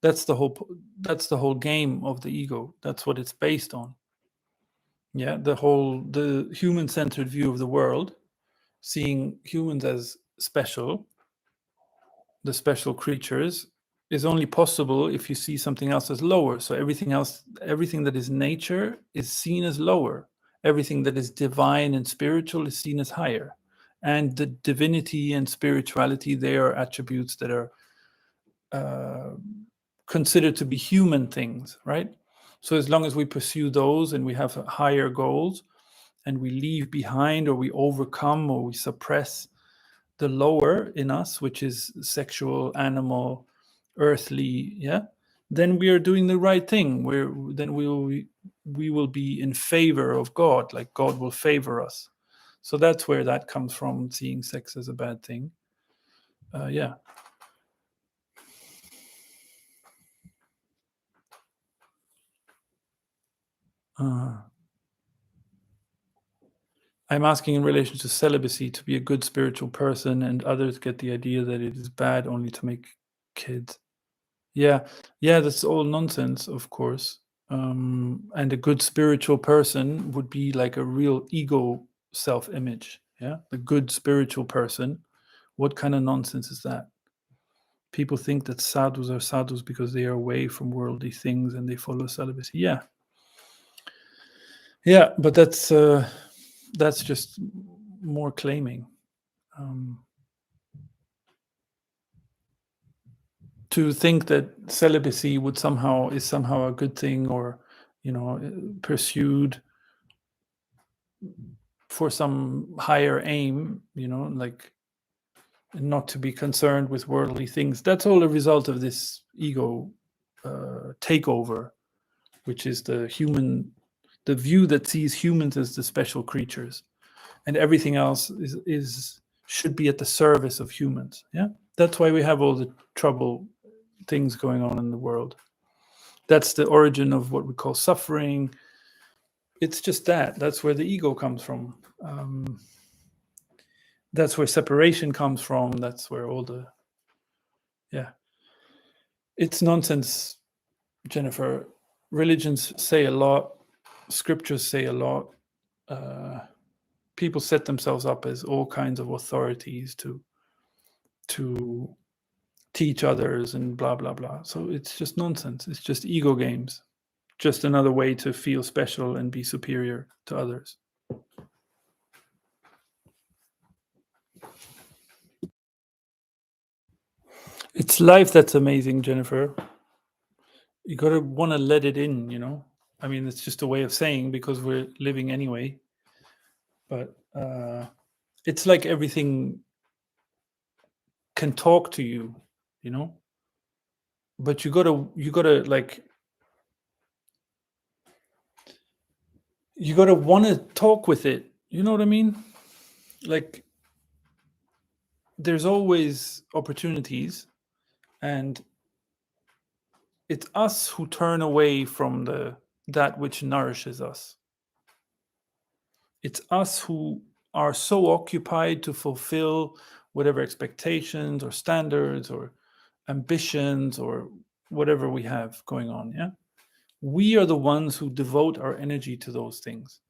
That's the whole game of the ego. That's what it's based on. Yeah, the human-centered view of the world, seeing humans as special, the special creatures, is only possible if you see something else as lower. So everything that is nature is seen as lower. Everything that is divine and spiritual is seen as higher. And the divinity and spirituality, they are attributes that are considered to be human things, right? So as long as we pursue those and we have higher goals, and we leave behind, or we overcome, or we suppress the lower in us, which is sexual, animal, earthly, yeah, then we are doing the right thing. Then we will be in favor of God, like God will favor us. So that's where that comes from, seeing sex as a bad thing. Yeah. I'm asking in relation to celibacy, to be a good spiritual person, and others get the idea that it is bad only to make kids. Yeah, that's all nonsense, of course. And a good spiritual person would be like a real ego self-image. Yeah, the good spiritual person. What kind of nonsense is that? People think that sadhus are sadhus because they are away from worldly things and they follow celibacy. Yeah, but that's just more claiming. To think that celibacy is somehow a good thing, or pursued for some higher aim, like not to be concerned with worldly things. That's all a result of this ego takeover, which is the view that sees humans as the special creatures, and everything else should be at the service of humans. Yeah, that's why we have all the trouble things going on in the world. That's the origin of what we call suffering. It's just that's where the ego comes from. That's where separation comes from. That's where all the it's nonsense, Jennifer. Religions say a lot, scriptures say a lot. People set themselves up as all kinds of authorities to teach others and blah blah blah. So it's just nonsense. It's just ego games, just another way to feel special and be superior to others. It's life that's amazing, Jennifer. You gotta want to let it in, I mean, it's just a way of saying, because we're living anyway. But it's like everything can talk to you, but you gotta like, you gotta want to talk with it. You know what I mean? Like, there's always opportunities, and it's us who turn away from that which nourishes us. It's us who are so occupied to fulfill whatever expectations or standards or ambitions or whatever we have going on. Yeah, we are the ones who devote our energy to those things.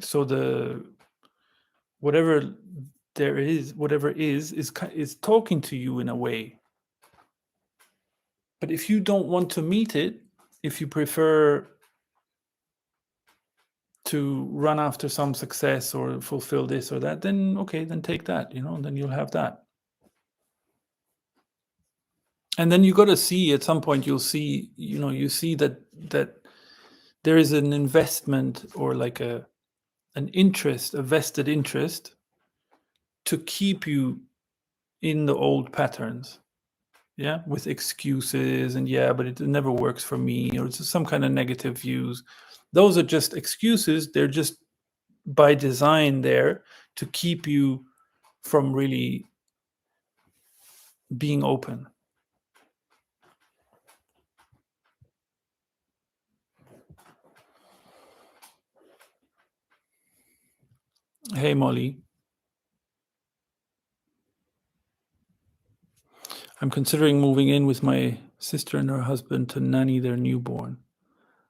So whatever is talking to you in a way. But if you don't want to meet it, if you prefer to run after some success or fulfill this or that, then okay, then take that, then you'll have that. And then you got to see, at some point, you see that there is an investment, or like an interest, a vested interest, to keep you in the old patterns. Yeah, with excuses and but it never works for me, or it's some kind of negative views. Those are just excuses. They're just by design there to keep you from really being open. Hey, Molly. I'm considering moving in with my sister and her husband to nanny their newborn.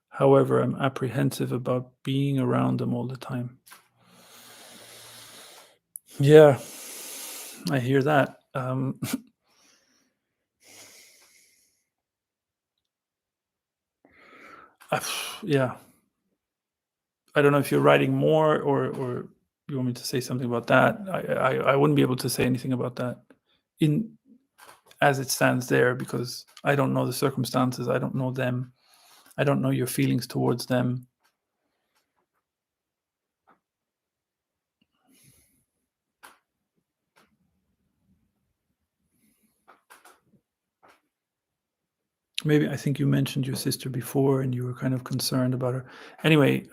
However, I'm apprehensive about being around them all the time. Yeah, I hear that. Yeah, I don't know if you're writing more, or you want me to say something about that. I wouldn't be able to say anything about that in as it stands there, because I don't know the circumstances. I don't know them. I don't know your feelings towards them. Maybe I think you mentioned your sister before, and you were kind of concerned about her. Anyway,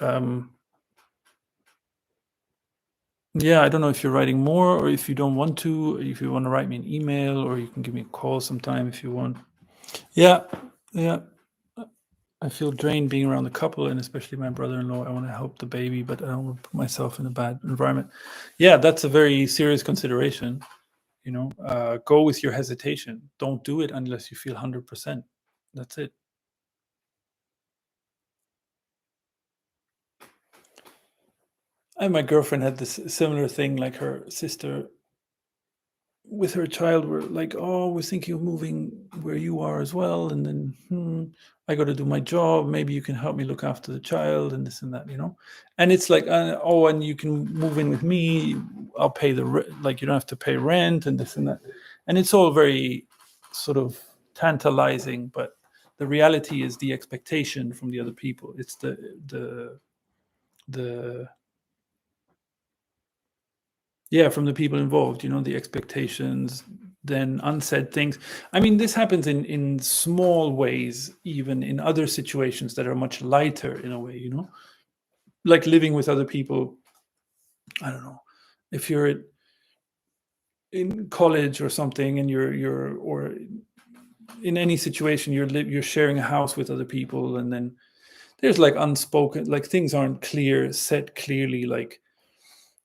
yeah, I don't know if you're writing more, or if you don't want to. If you want to write me an email, or you can give me a call sometime if you want. Yeah, yeah. I feel drained being around the couple, and especially my brother-in-law. I want to help the baby, but I don't want to put myself in a bad environment. Yeah, that's a very serious consideration. Go with your hesitation. Don't do it unless you feel 100%. That's it. And my girlfriend had this similar thing, like her sister with her child were like, "Oh, we're thinking of moving where you are as well, and then I got to do my job. Maybe you can help me look after the child and this and that." And it's like, "Oh, and you can move in with me. I'll pay like you don't have to pay rent and this and that." And it's all very sort of tantalizing, but the reality is the expectation from the other people. It's the Yeah, from the people involved, the expectations, then unsaid things. I mean, this happens in small ways, even in other situations that are much lighter in a way. Like living with other people. I don't know. If you're in college or something, and or in any situation, you're sharing a house with other people, and then there's like unspoken, like things aren't set clearly, like,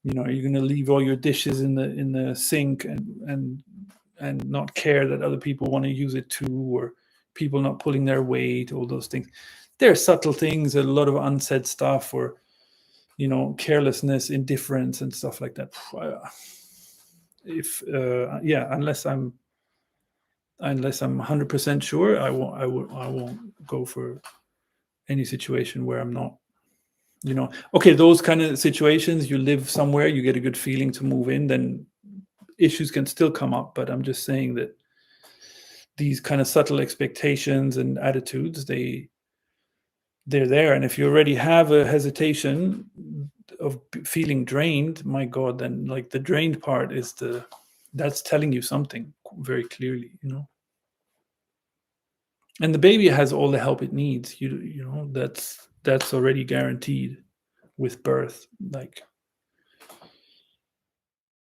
you're going to leave all your dishes in the sink, and not care that other people want to use it too, or people not pulling their weight, all those things. There are subtle things, a lot of unsaid stuff, or carelessness, indifference, and stuff like that. If Yeah, unless I'm 100% sure, I won't go for any situation where I'm not. Okay, those kind of situations, you live somewhere, you get a good feeling to move in, then issues can still come up. But I'm just saying that these kind of subtle expectations and attitudes, they're there. And if you already have a hesitation of feeling drained, my God, then like the drained part that's telling you something very clearly. And the baby has all the help it needs. That's already guaranteed with birth. Like,